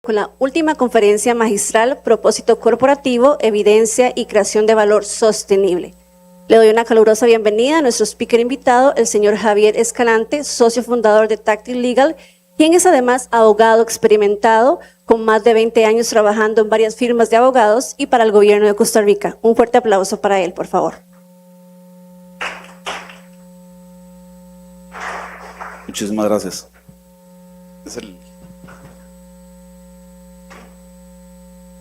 Con la última conferencia magistral, Propósito Corporativo, Evidencia y Creación de Valor Sostenible. Le doy una calurosa bienvenida a nuestro speaker invitado, el señor Javier Escalante, socio fundador de Tactic Legal, quien es además abogado experimentado con más de 20 años trabajando en varias firmas de abogados y para el gobierno de Costa Rica. Un fuerte aplauso para él, por favor. Muchísimas gracias.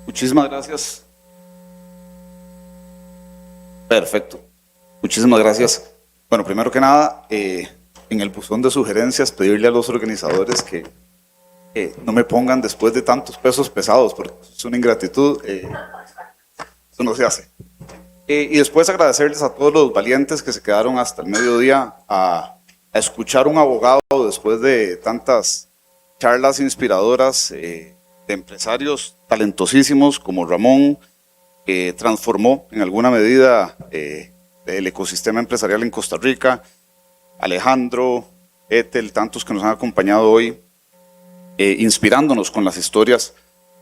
Muchísimas gracias. Perfecto. Muchísimas gracias. Bueno, primero que nada, en el buzón de sugerencias, pedirle a los organizadores que no me pongan después de tantos pesos pesados, porque es una ingratitud. Eso no se hace. Y después agradecerles a todos los valientes que se quedaron hasta el mediodía a escuchar un abogado después de tantas charlas inspiradoras de empresarios talentosísimos como Ramón, que transformó en alguna medida el ecosistema empresarial en Costa Rica, Alejandro, Ethel, tantos que nos han acompañado hoy, inspirándonos con las historias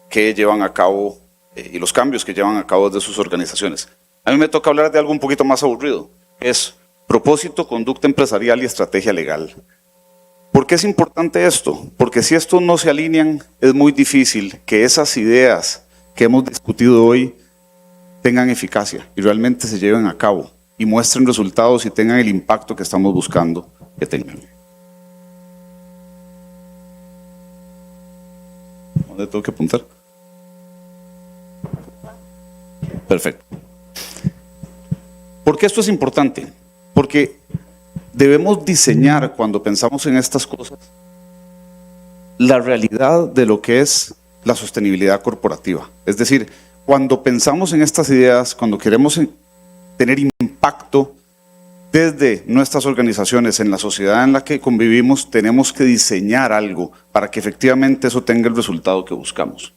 que llevan a cabo y los cambios que llevan a cabo de sus organizaciones. A mí me toca hablar de algo un poquito más aburrido, es propósito, conducta empresarial y estrategia legal. ¿Por qué es importante esto? Porque si estos no se alinean, es muy difícil que esas ideas que hemos discutido hoy tengan eficacia y realmente se lleven a cabo y muestren resultados y tengan el impacto que estamos buscando que tengan. ¿Dónde tengo que apuntar? Perfecto. ¿Por qué esto es importante? Porque debemos diseñar, cuando pensamos en estas cosas, la realidad de lo que es la sostenibilidad corporativa. Es decir, cuando pensamos en estas ideas, cuando queremos tener impacto desde nuestras organizaciones, en la sociedad en la que convivimos, tenemos que diseñar algo para que efectivamente eso tenga el resultado que buscamos.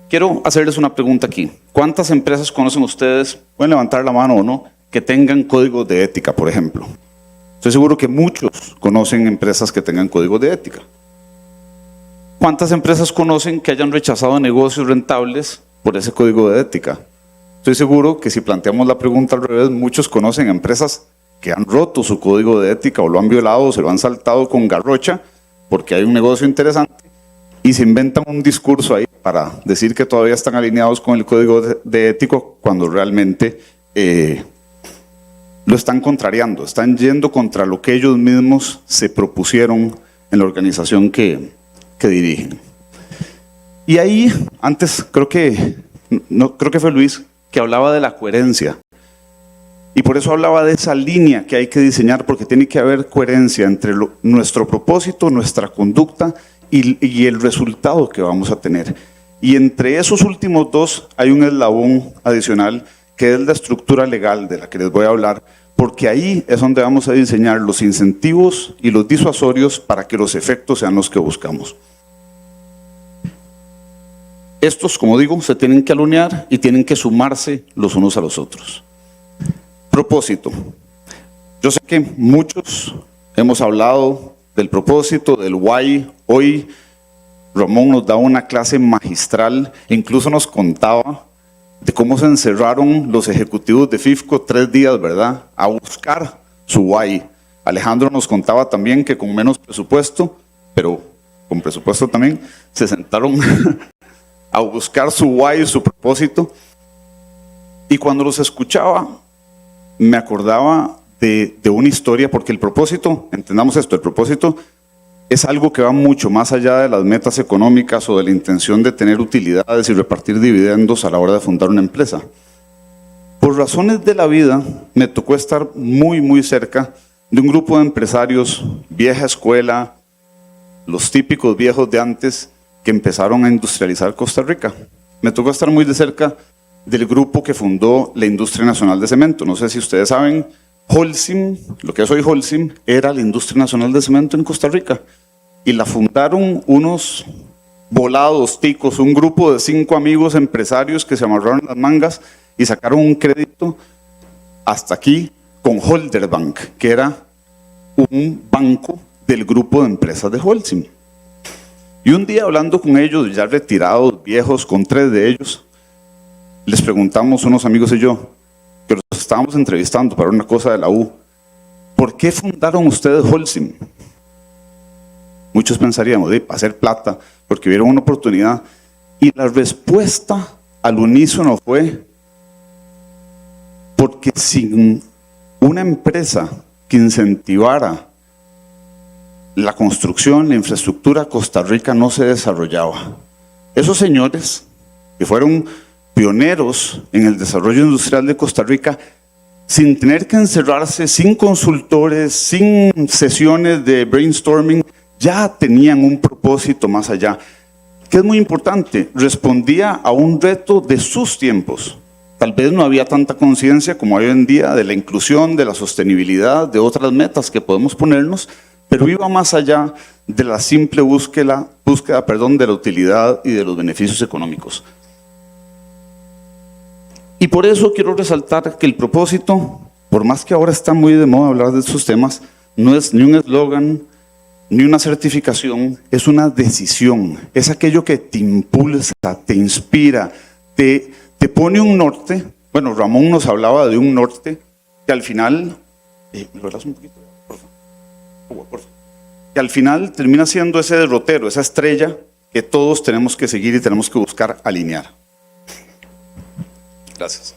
Quiero hacerles una pregunta aquí. ¿Cuántas empresas conocen ustedes? Pueden levantar la mano o no, que tengan códigos de ética, por ejemplo. Estoy seguro que muchos conocen empresas que tengan códigos de ética. ¿Cuántas empresas conocen que hayan rechazado negocios rentables por ese código de ética? Estoy seguro que si planteamos la pregunta al revés, muchos conocen empresas que han roto su código de ética o lo han violado o se lo han saltado con garrocha porque hay un negocio interesante y se inventan un discurso ahí para decir que todavía están alineados con el código de ético cuando realmente lo están contrariando, están yendo contra lo que ellos mismos se propusieron en la organización que dirigen. Y ahí, antes creo que fue Luis que hablaba de la coherencia. Y por eso hablaba de esa línea que hay que diseñar, porque tiene que haber coherencia entre nuestro propósito, nuestra conducta y el resultado que vamos a tener. Y entre esos últimos dos hay un eslabón adicional que es la estructura legal de la que les voy a hablar, porque ahí es donde vamos a diseñar los incentivos y los disuasorios para que los efectos sean los que buscamos. Estos, como digo, se tienen que alinear y tienen que sumarse los unos a los otros. Propósito. Yo sé que muchos hemos hablado del propósito, del why. Hoy Ramón nos da una clase magistral, incluso nos contaba de cómo se encerraron los ejecutivos de FIFCO 3 días, ¿verdad?, a buscar su why. Alejandro nos contaba también que con menos presupuesto, pero con presupuesto también, se sentaron a buscar su why, su propósito. Y cuando los escuchaba, me acordaba de una historia, porque el propósito, entendamos esto, el propósito es algo que va mucho más allá de las metas económicas o de la intención de tener utilidades y repartir dividendos a la hora de fundar una empresa. Por razones de la vida, me tocó estar muy cerca de un grupo de empresarios, vieja escuela, los típicos viejos de antes que empezaron a industrializar Costa Rica. Me tocó estar muy de cerca del grupo que fundó la Industria Nacional de Cemento. No sé si ustedes saben, Holcim, lo que es hoy Holcim, era la Industria Nacional de Cemento en Costa Rica. Y la fundaron unos volados ticos, un grupo de 5 amigos empresarios que se amarraron las mangas y sacaron un crédito hasta aquí con Holderbank, que era un banco del grupo de empresas de Holcim. Y un día hablando con ellos, ya retirados, viejos, con 3 de ellos, les preguntamos unos amigos y yo, que los estábamos entrevistando para una cosa de la U, ¿por qué fundaron ustedes Holcim? Muchos pensaríamos, para hacer plata, porque vieron una oportunidad. Y la respuesta al unísono fue, porque sin una empresa que incentivara la construcción, la infraestructura, Costa Rica no se desarrollaba. Esos señores que fueron pioneros en el desarrollo industrial de Costa Rica, sin tener que encerrarse, sin consultores, sin sesiones de brainstorming, ya tenían un propósito más allá, que es muy importante, respondía a un reto de sus tiempos. Tal vez no había tanta conciencia como hay hoy en día de la inclusión, de la sostenibilidad, de otras metas que podemos ponernos, pero iba más allá de la simple búsqueda de la utilidad y de los beneficios económicos. Y por eso quiero resaltar que el propósito, por más que ahora está muy de moda hablar de estos temas, no es ni un eslogan, ni una certificación, es una decisión. Es aquello que te impulsa, te inspira, te pone un norte. Bueno, Ramón nos hablaba de un norte que al final, ¿me lo das un poquito? Que al final termina siendo ese derrotero, esa estrella que todos tenemos que seguir y tenemos que buscar alinear. Gracias.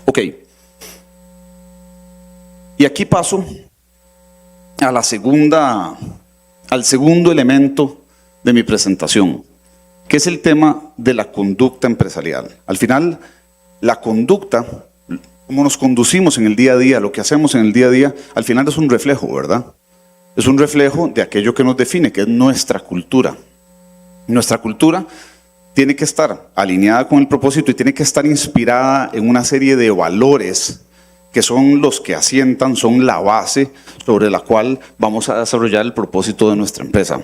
Ok. Y aquí paso a al segundo elemento de mi presentación, que es el tema de la conducta empresarial. Al final, la conducta, cómo nos conducimos en el día a día, lo que hacemos en el día a día, al final es un reflejo, ¿verdad? Es un reflejo de aquello que nos define, que es nuestra cultura. Nuestra cultura tiene que estar alineada con el propósito y tiene que estar inspirada en una serie de valores que son los que asientan, son la base sobre la cual vamos a desarrollar el propósito de nuestra empresa.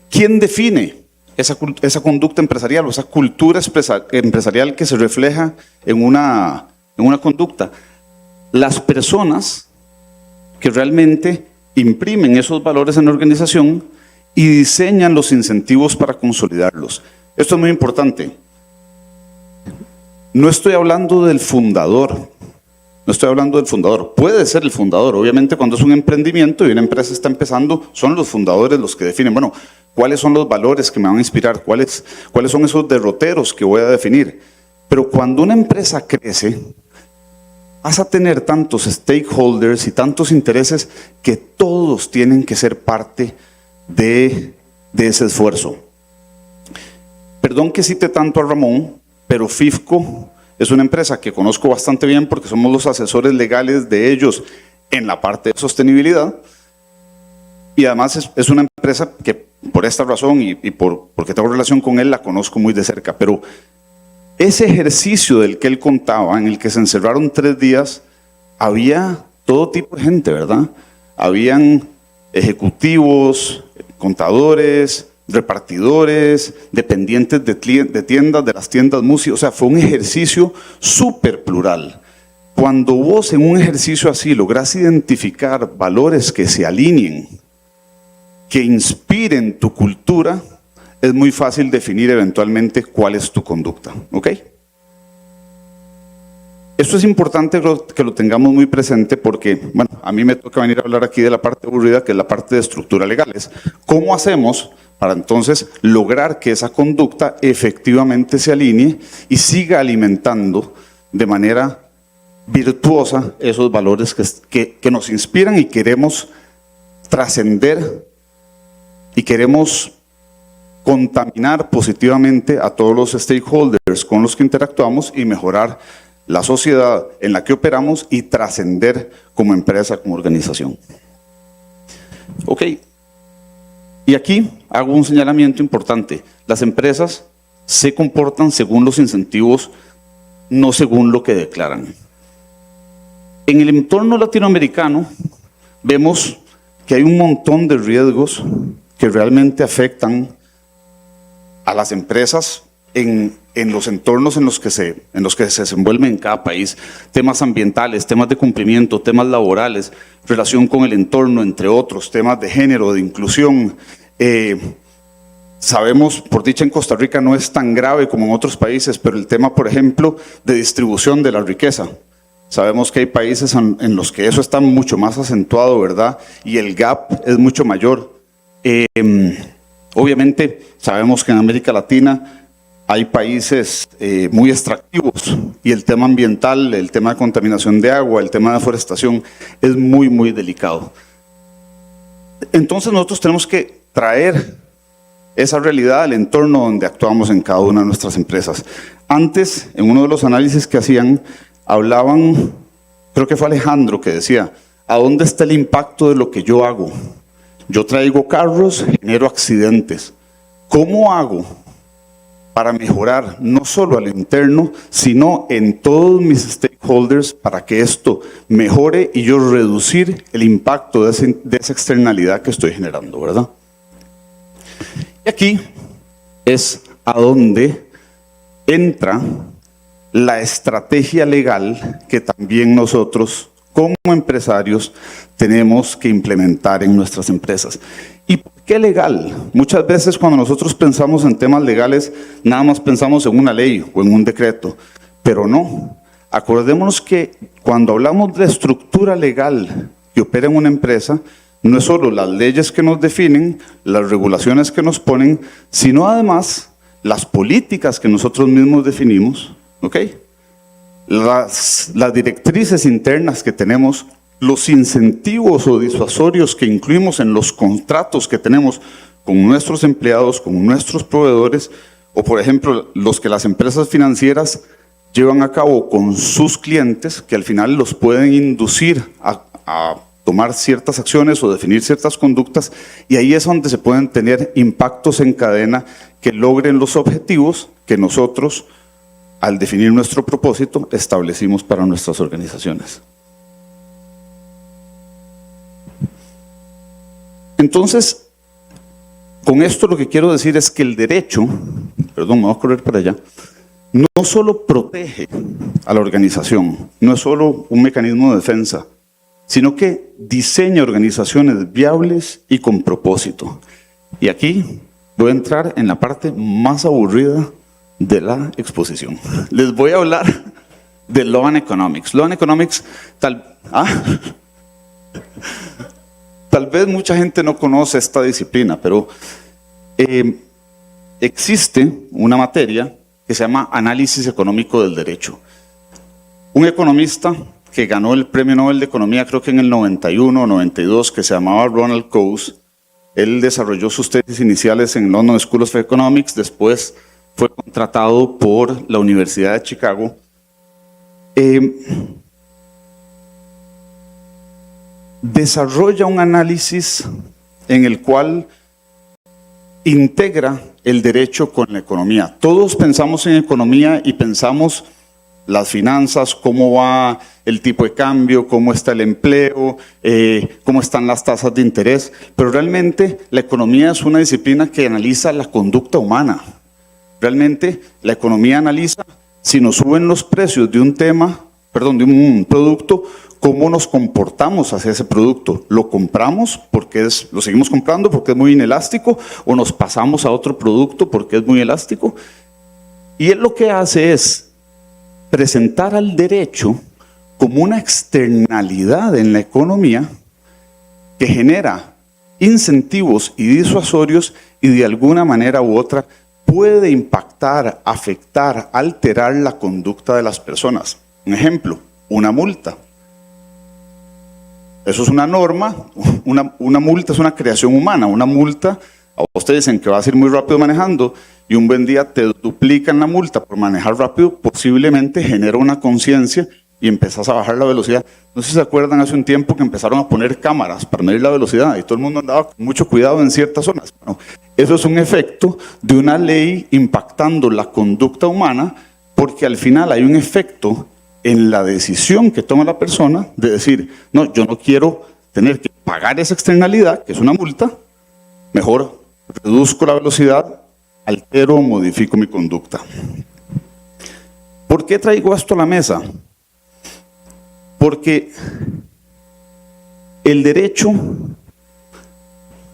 ¿Quién define esa conducta empresarial o esa cultura empresarial que se refleja en una conducta? Las personas que realmente imprimen esos valores en la organización y diseñan los incentivos para consolidarlos. Esto es muy importante. No estoy hablando del fundador. No estoy hablando del fundador. Puede ser el fundador. Obviamente cuando es un emprendimiento y una empresa está empezando, son los fundadores los que definen, bueno, cuáles son los valores que me van a inspirar, cuáles son esos derroteros que voy a definir. Pero cuando una empresa crece, vas a tener tantos stakeholders y tantos intereses que todos tienen que ser parte de ese esfuerzo. Perdón que cite tanto a Ramón, pero FIFCO es una empresa que conozco bastante bien porque somos los asesores legales de ellos en la parte de sostenibilidad. Y además es una empresa que por esta razón y porque tengo relación con él, la conozco muy de cerca. Pero ese ejercicio del que él contaba, en el que se encerraron 3 días, había todo tipo de gente, ¿verdad? Habían ejecutivos, contadores, repartidores, dependientes de tiendas, de las tiendas Musi. O sea, fue un ejercicio súper plural. Cuando vos en un ejercicio así lográs identificar valores que se alineen, que inspiren tu cultura, es muy fácil definir eventualmente cuál es tu conducta, ¿ok? Esto es importante que lo tengamos muy presente porque, bueno, a mí me toca venir a hablar aquí de la parte aburrida, que es la parte de estructura legales. ¿Cómo hacemos para entonces lograr que esa conducta efectivamente se alinee y siga alimentando de manera virtuosa esos valores que nos inspiran y queremos trascender y queremos contaminar positivamente a todos los stakeholders con los que interactuamos y mejorar la sociedad en la que operamos y trascender como empresa, como organización? Ok. Y aquí hago un señalamiento importante. Las empresas se comportan según los incentivos, no según lo que declaran. En el entorno latinoamericano vemos que hay un montón de riesgos que realmente afectan a las empresas en en los entornos en los que se desenvuelven en cada país, temas ambientales, temas de cumplimiento, temas laborales, relación con el entorno, entre otros, temas de género, de inclusión. Sabemos, por dicha en Costa Rica no es tan grave como en otros países, pero el tema, por ejemplo, de distribución de la riqueza. Sabemos que hay países en los que eso está mucho más acentuado, ¿verdad? Y el gap es mucho mayor. Obviamente, sabemos que en América Latina hay países muy extractivos y el tema ambiental, el tema de contaminación de agua, el tema de deforestación es muy, muy delicado. Entonces nosotros tenemos que traer esa realidad al entorno donde actuamos en cada una de nuestras empresas. Antes, en uno de los análisis que hacían, hablaban, creo que fue Alejandro que decía, ¿a dónde está el impacto de lo que yo hago? Yo traigo carros, genero accidentes. ¿Cómo hago para mejorar no solo al interno, sino en todos mis stakeholders para que esto mejore y yo reducir el impacto de esa externalidad que estoy generando, ¿verdad? Y aquí es a donde entra la estrategia legal que también nosotros como empresarios tenemos que implementar en nuestras empresas. ¿Y por qué legal? Muchas veces cuando nosotros pensamos en temas legales, nada más pensamos en una ley o en un decreto, pero no. Acordémonos que cuando hablamos de estructura legal que opera en una empresa, no es solo las leyes que nos definen, las regulaciones que nos ponen, sino además las políticas que nosotros mismos definimos, ¿ok? Las directrices internas que tenemos, los incentivos o disuasorios que incluimos en los contratos que tenemos con nuestros empleados, con nuestros proveedores, o por ejemplo, los que las empresas financieras llevan a cabo con sus clientes, que al final los pueden inducir a tomar ciertas acciones o definir ciertas conductas, y ahí es donde se pueden tener impactos en cadena que logren los objetivos que nosotros, al definir nuestro propósito, establecimos para nuestras organizaciones. Entonces, con esto lo que quiero decir es que el derecho, perdón, me voy a correr para allá, no solo protege a la organización, no es solo un mecanismo de defensa, sino que diseña organizaciones viables y con propósito. Y aquí voy a entrar en la parte más aburrida de la exposición. Les voy a hablar de Law and Economics. Law and Economics, tal vez mucha gente no conoce esta disciplina, pero existe una materia que se llama Análisis Económico del Derecho. Un economista que ganó el Premio Nobel de Economía, creo que en el 91 o 92, que se llamaba Ronald Coase, él desarrolló sus tesis iniciales en London School of Economics, después fue contratado por la Universidad de Chicago. Desarrolla un análisis en el cual integra el derecho con la economía. Todos pensamos en economía y pensamos las finanzas, cómo va el tipo de cambio, cómo está el empleo, cómo están las tasas de interés, pero realmente la economía es una disciplina que analiza la conducta humana. Realmente la economía analiza si nos suben los precios de de un producto, cómo nos comportamos hacia ese producto. ¿Lo compramos lo seguimos comprando porque es muy inelástico o nos pasamos a otro producto porque es muy elástico? Y él lo que hace es presentar al derecho como una externalidad en la economía que genera incentivos y disuasorios y de alguna manera u otra puede impactar, afectar, alterar la conducta de las personas. Un ejemplo, una multa. Eso es una norma, una multa es una creación humana. Una multa, a ustedes dicen que vas a ir muy rápido manejando y un buen día te duplican la multa por manejar rápido, posiblemente genera una conciencia y empezás a bajar la velocidad. No sé si se acuerdan hace un tiempo que empezaron a poner cámaras para medir la velocidad y todo el mundo andaba con mucho cuidado en ciertas zonas. Bueno, eso es un efecto de una ley impactando la conducta humana, porque al final hay un efecto en la decisión que toma la persona de decir, no, yo no quiero tener que pagar esa externalidad, que es una multa, mejor reduzco la velocidad, altero o modifico mi conducta. ¿Por qué traigo esto a la mesa? Porque el derecho,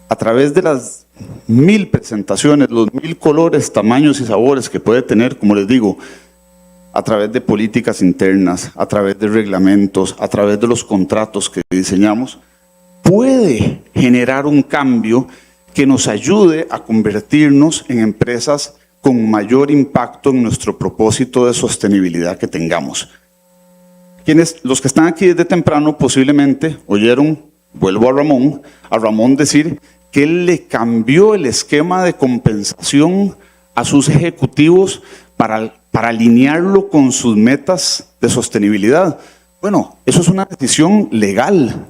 a través de las 1000 presentaciones, los 1000 colores, tamaños y sabores que puede tener, como les digo, a través de políticas internas, a través de reglamentos, a través de los contratos que diseñamos, puede generar un cambio que nos ayude a convertirnos en empresas con mayor impacto en nuestro propósito de sostenibilidad que tengamos. Los que están aquí desde temprano posiblemente oyeron, vuelvo a Ramón decir que él le cambió el esquema de compensación a sus ejecutivos para alinearlo con sus metas de sostenibilidad. Bueno, eso es una decisión legal.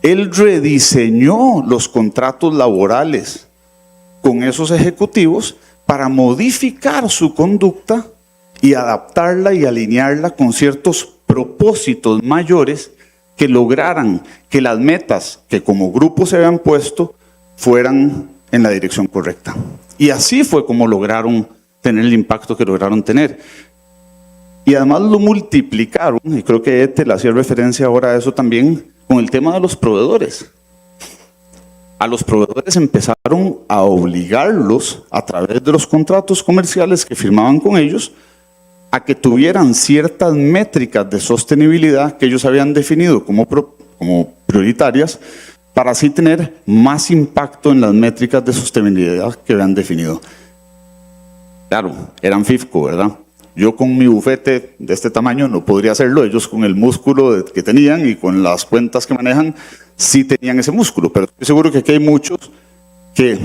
Él rediseñó los contratos laborales con esos ejecutivos para modificar su conducta y adaptarla y alinearla con ciertos propósitos mayores que lograran que las metas que como grupo se habían puesto fueran en la dirección correcta. Y así fue como lograron tener el impacto que lograron tener. Y además lo multiplicaron, y creo que Ete le hacía referencia ahora a eso también, con el tema de los proveedores. A los proveedores empezaron a obligarlos a través de los contratos comerciales que firmaban con ellos a que tuvieran ciertas métricas de sostenibilidad que ellos habían definido como prioritarias para así tener más impacto en las métricas de sostenibilidad que habían definido. Claro, eran FIFCO, ¿verdad? Yo con mi bufete de este tamaño no podría hacerlo, ellos con el músculo que tenían y con las cuentas que manejan, sí tenían ese músculo, pero estoy seguro que aquí hay muchos que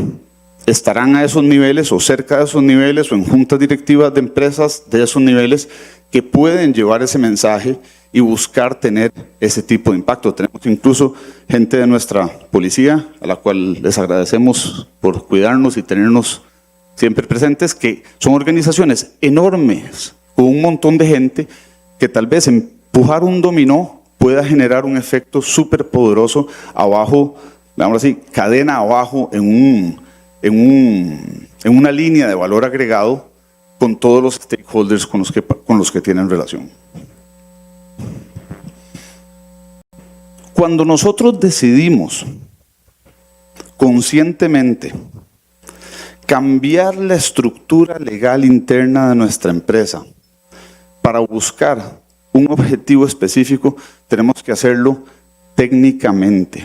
estarán a esos niveles o cerca de esos niveles o en juntas directivas de empresas de esos niveles que pueden llevar ese mensaje y buscar tener ese tipo de impacto. Tenemos incluso gente de nuestra policía, a la cual les agradecemos por cuidarnos y tenernos siempre presentes, que son organizaciones enormes, con un montón de gente, que tal vez empujar un dominó pueda generar un efecto súper poderoso abajo, vamos así, cadena abajo en una línea de valor agregado con todos los stakeholders con los que tienen relación. Cuando nosotros decidimos conscientemente cambiar la estructura legal interna de nuestra empresa para buscar un objetivo específico, tenemos que hacerlo técnicamente.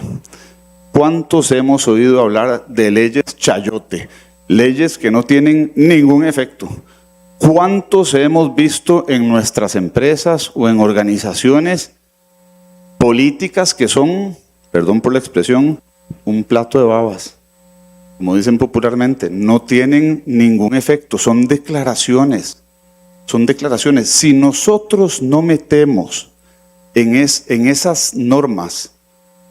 ¿Cuántos hemos oído hablar de leyes chayote? Leyes que no tienen ningún efecto. ¿Cuántos hemos visto en nuestras empresas o en organizaciones políticas que son, perdón por la expresión, un plato de babas? Como dicen popularmente, no tienen ningún efecto, son declaraciones. Son declaraciones. Si nosotros no metemos en esas normas,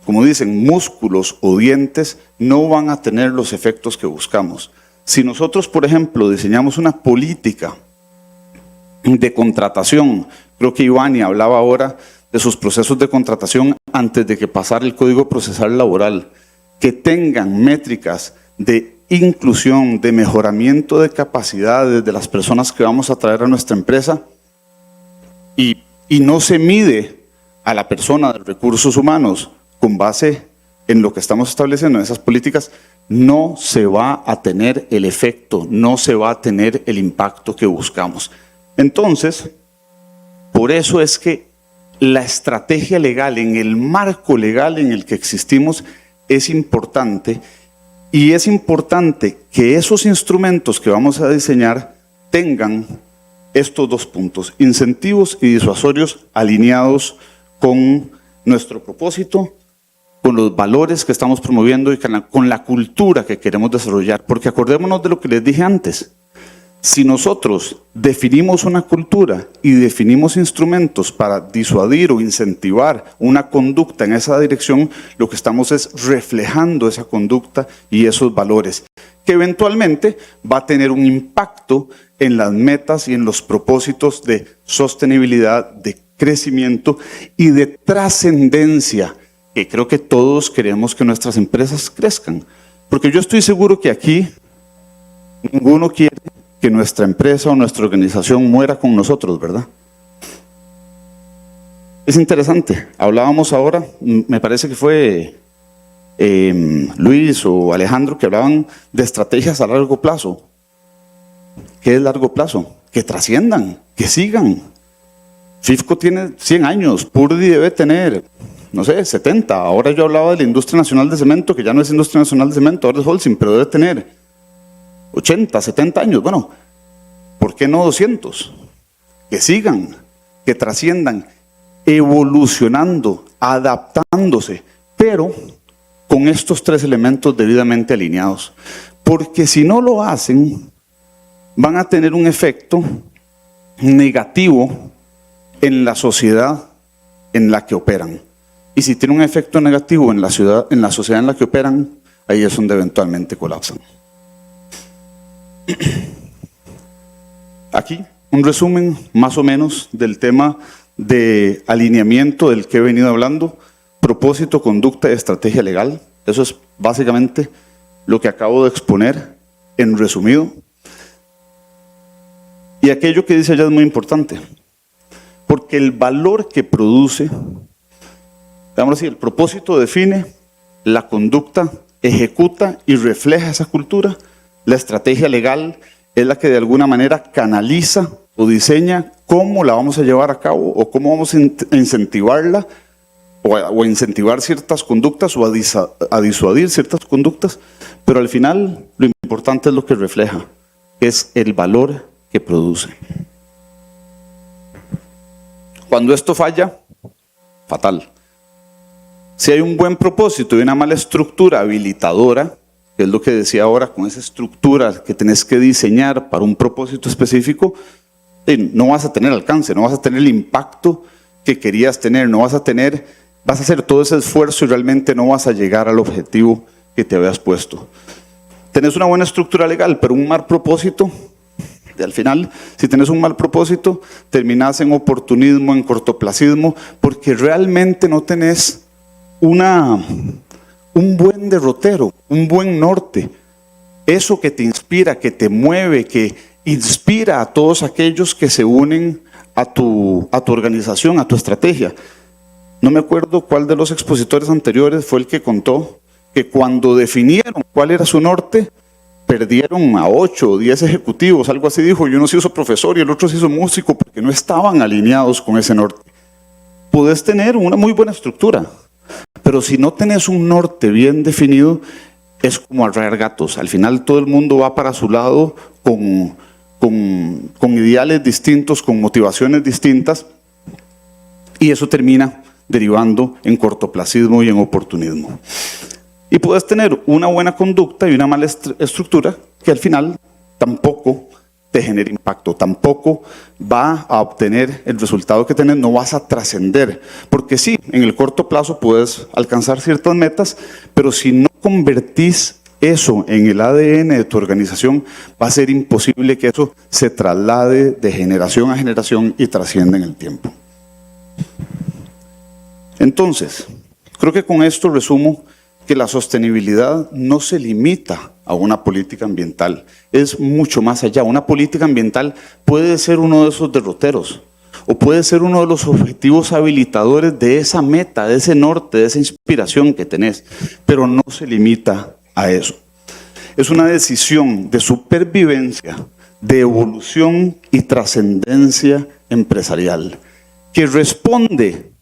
como dicen, músculos o dientes, no van a tener los efectos que buscamos. Si nosotros, por ejemplo, diseñamos una política de contratación, creo que Ivani hablaba ahora de sus procesos de contratación antes de que pasara el Código Procesal Laboral, que tengan métricas de inclusión, de mejoramiento de capacidades de las personas que vamos a traer a nuestra empresa, y no se mide a la persona de recursos humanos con base en lo que estamos estableciendo en esas políticas, no se va a tener el efecto, no se va a tener el impacto que buscamos. Entonces, por eso es que la estrategia legal, en el marco legal en el que existimos, es importante. Y es importante que esos instrumentos que vamos a diseñar tengan estos dos puntos: incentivos y disuasorios alineados con nuestro propósito, con los valores que estamos promoviendo y con la cultura que queremos desarrollar. Porque acordémonos de lo que les dije antes. Si nosotros definimos una cultura y definimos instrumentos para disuadir o incentivar una conducta en esa dirección, lo que estamos es reflejando esa conducta y esos valores, que eventualmente va a tener un impacto en las metas y en los propósitos de sostenibilidad, de crecimiento y de trascendencia, que creo que todos queremos que nuestras empresas crezcan. Porque yo estoy seguro que aquí ninguno quiere que nuestra empresa o nuestra organización muera con nosotros, ¿verdad? Es interesante. Hablábamos ahora, me parece que fue Luis o Alejandro, que hablaban de estrategias a largo plazo. ¿Qué es largo plazo? Que trasciendan, que sigan. FIFCO tiene 100 años, Purdy debe tener, no sé, 70. Ahora yo hablaba de la Industria Nacional de Cemento, que ya no es Industria Nacional de Cemento, ahora es Holcim, pero debe tener 80, 70 años. Bueno, ¿por qué no 200? Que sigan, que trasciendan, evolucionando, adaptándose, pero con estos 3 elementos debidamente alineados. Porque si no lo hacen, van a tener un efecto negativo en la sociedad en la que operan. Y si tiene un efecto negativo en la sociedad en la que operan, ahí es donde eventualmente colapsan. Aquí un resumen más o menos del tema de alineamiento del que he venido hablando: propósito, conducta y estrategia legal. Eso es básicamente lo que acabo de exponer en resumido. Y aquello que dice allá es muy importante, porque el valor que produce, digamos así, el propósito define, la conducta ejecuta y refleja esa cultura, la estrategia legal es la que de alguna manera canaliza o diseña cómo la vamos a llevar a cabo o cómo vamos a incentivarla o a incentivar ciertas conductas o a disuadir ciertas conductas, pero al final lo importante es lo que refleja, que es el valor que produce. Cuando esto falla, fatal. Si hay un buen propósito y una mala estructura habilitadora, que es lo que decía ahora, con esa estructura que tenés que diseñar para un propósito específico, no vas a tener alcance, no vas a tener el impacto que querías tener, vas a hacer todo ese esfuerzo y realmente no vas a llegar al objetivo que te habías puesto. Tenés una buena estructura legal, pero un mal propósito, y al final, si tenés un mal propósito, terminás en oportunismo, en cortoplacismo, porque realmente no tenés un buen derrotero, un buen norte. Eso que te inspira, que te mueve, que inspira a todos aquellos que se unen a tu organización, a tu estrategia. No me acuerdo cuál de los expositores anteriores fue el que contó que cuando definieron cuál era su norte, perdieron a 8 o 10 ejecutivos, algo así dijo, y uno se hizo profesor y el otro se hizo músico porque no estaban alineados con ese norte. Puedes tener una muy buena estructura, pero si no tenés un norte bien definido, es como arraigar gatos. Al final todo el mundo va para su lado con ideales distintos, con motivaciones distintas, y eso termina derivando en cortoplacismo y en oportunismo. Y puedes tener una buena conducta y una mala estructura que al final tampoco te genera impacto, tampoco va a obtener el resultado que tenés, no vas a trascender. Porque sí, en el corto plazo puedes alcanzar ciertas metas, pero si no convertís eso en el ADN de tu organización, va a ser imposible que eso se traslade de generación a generación y trascienda en el tiempo. Entonces, creo que con esto resumo que la sostenibilidad no se limita a una política ambiental, es mucho más allá. Una política ambiental puede ser uno de esos derroteros, o puede ser uno de los objetivos habilitadores de esa meta, de ese norte, de esa inspiración que tenés, pero no se limita a eso. Es una decisión de supervivencia, de evolución y trascendencia empresarial, que responde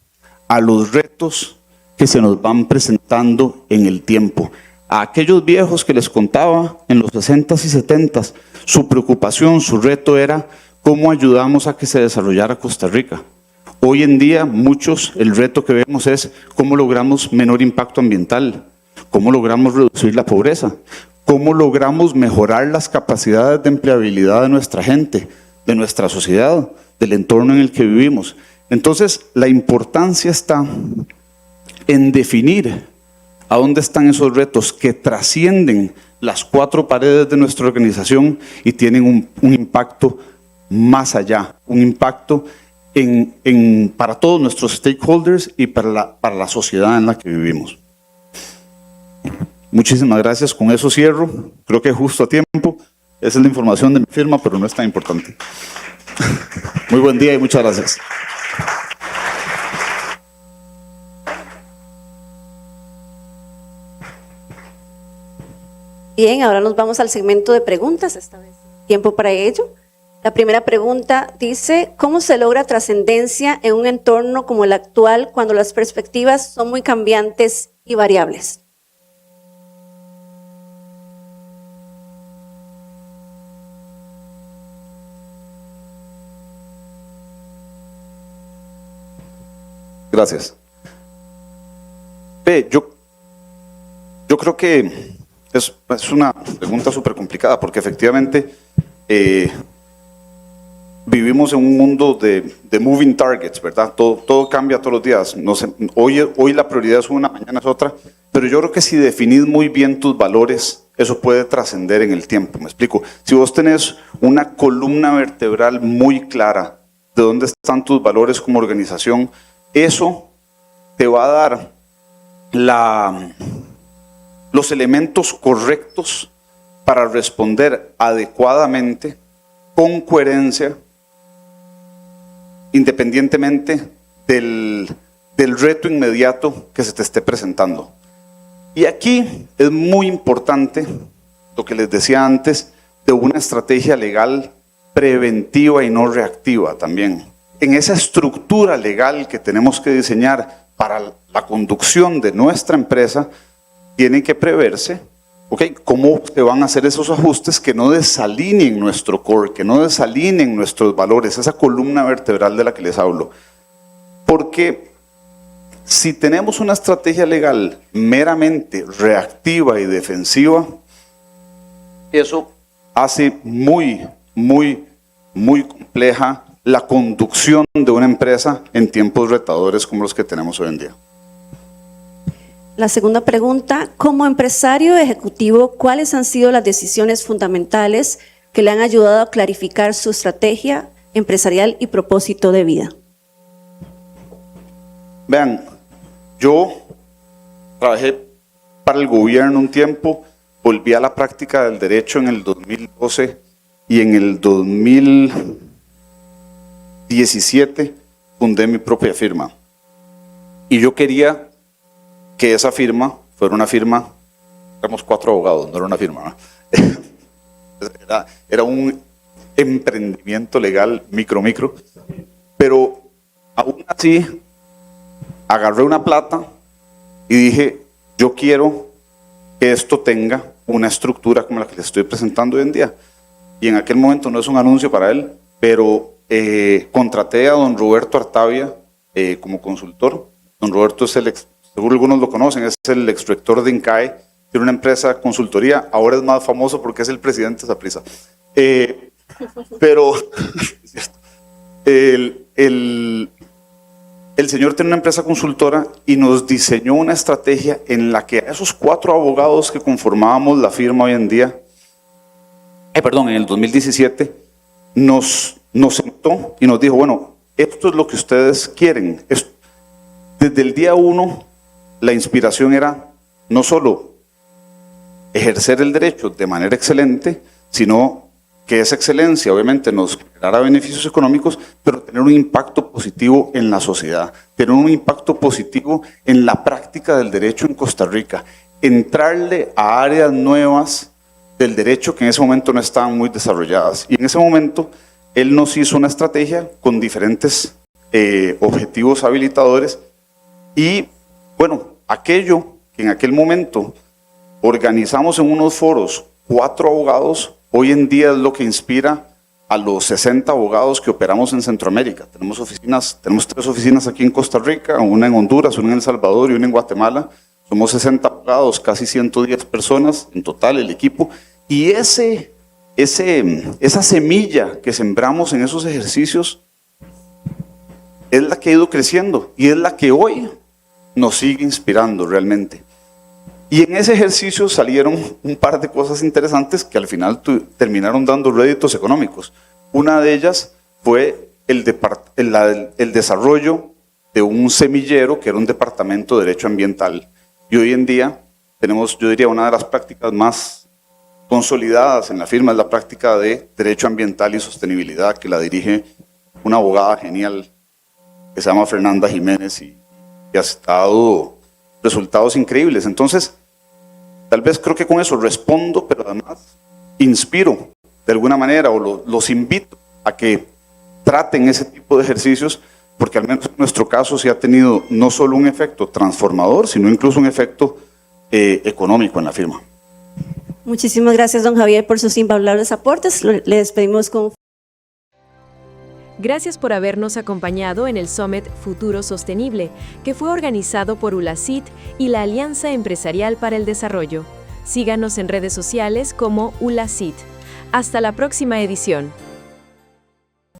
a los retos que se nos van presentando en el tiempo. A aquellos viejos que les contaba en los 60s y 70s, su preocupación, su reto era cómo ayudamos a que se desarrollara Costa Rica. Hoy en día muchos, el reto que vemos es cómo logramos menor impacto ambiental, cómo logramos reducir la pobreza, cómo logramos mejorar las capacidades de empleabilidad de nuestra gente, de nuestra sociedad, del entorno en el que vivimos. Entonces, la importancia está en definir a dónde están esos retos que trascienden las 4 paredes de nuestra organización y tienen un impacto más allá, un impacto para todos nuestros stakeholders y para la sociedad en la que vivimos. Muchísimas gracias, con eso cierro, creo que justo a tiempo. Esa es la información de mi firma, pero no es tan importante. Muy buen día y muchas gracias. Bien, ahora nos vamos al segmento de preguntas, esta vez tiempo para ello. La primera pregunta dice, ¿cómo se logra trascendencia en un entorno como el actual cuando las perspectivas son muy cambiantes y variables? Gracias. Yo creo que es una pregunta súper complicada porque efectivamente vivimos en un mundo de moving targets, ¿verdad? Todo cambia todos los días. No sé, hoy la prioridad es una, mañana es otra, pero yo creo que si definís muy bien tus valores, eso puede trascender en el tiempo. Me explico. Si vos tenés una columna vertebral muy clara de dónde están tus valores como organización, eso te va a dar los elementos correctos para responder adecuadamente, con coherencia, independientemente del reto inmediato que se te esté presentando. Y aquí es muy importante lo que les decía antes de una estrategia legal preventiva y no reactiva también. En esa estructura legal que tenemos que diseñar para la conducción de nuestra empresa, tiene que preverse, cómo se van a hacer esos ajustes que no desalineen nuestro core, que no desalineen nuestros valores, esa columna vertebral de la que les hablo. Porque si tenemos una estrategia legal meramente reactiva y defensiva, eso hace muy compleja la conducción de una empresa en tiempos retadores como los que tenemos hoy en día. La segunda pregunta, como empresario ejecutivo, ¿cuáles han sido las decisiones fundamentales que le han ayudado a clarificar su estrategia empresarial y propósito de vida? Vean, yo trabajé para el gobierno un tiempo, volví a la práctica del derecho en el 2012 y en el 2017 fundé mi propia firma. Y yo quería que esa firma fuera una firma, éramos 4 abogados, no era una firma, ¿no? Era un emprendimiento legal micro, pero aún así agarré una plata y dije, yo quiero que esto tenga una estructura como la que les estoy presentando hoy en día. Y en aquel momento no es un anuncio para él, pero contraté a don Roberto Artavia como consultor. Don Roberto es seguro algunos lo conocen, es el exrector de INCAE, tiene una empresa de consultoría, ahora es más famoso porque es el presidente de Saprissa. Pero el señor tiene una empresa consultora y nos diseñó una estrategia en la que a esos 4 abogados que conformábamos la firma hoy en día, en el 2017, nos sentó y nos dijo, bueno, esto es lo que ustedes quieren. Desde el día 1, la inspiración era no solo ejercer el derecho de manera excelente, sino que esa excelencia obviamente nos generara beneficios económicos, pero tener un impacto positivo en la sociedad, tener un impacto positivo en la práctica del derecho en Costa Rica, entrarle a áreas nuevas del derecho que en ese momento no estaban muy desarrolladas. Y en ese momento él nos hizo una estrategia con diferentes objetivos habilitadores y bueno, aquello que en aquel momento organizamos en unos foros 4 abogados, hoy en día es lo que inspira a los 60 abogados que operamos en Centroamérica. Tenemos 3 oficinas aquí en Costa Rica, una en Honduras, una en El Salvador y una en Guatemala. Somos 60 abogados, casi 110 personas en total el equipo. Y esa semilla que sembramos en esos ejercicios es la que ha ido creciendo y es la que hoy nos sigue inspirando realmente. Y en ese ejercicio salieron un par de cosas interesantes que al final terminaron dando réditos económicos. Una de ellas fue el desarrollo de un semillero que era un departamento de derecho ambiental. Y hoy en día tenemos, yo diría, una de las prácticas más consolidadas en la firma es la práctica de Derecho Ambiental y Sostenibilidad, que la dirige una abogada genial que se llama Fernanda Jiménez y ha dado resultados increíbles. Entonces, tal vez creo que con eso respondo, pero además inspiro de alguna manera o los invito a que traten ese tipo de ejercicios, porque al menos en nuestro caso sí ha tenido no solo un efecto transformador, sino incluso un efecto económico en la firma. Muchísimas gracias, don Javier, por sus invaluables aportes. Le despedimos con... Gracias por habernos acompañado en el Summit Futuro Sostenible, que fue organizado por ULACIT y la Alianza Empresarial para el Desarrollo. Síganos en redes sociales como ULACIT. Hasta la próxima edición.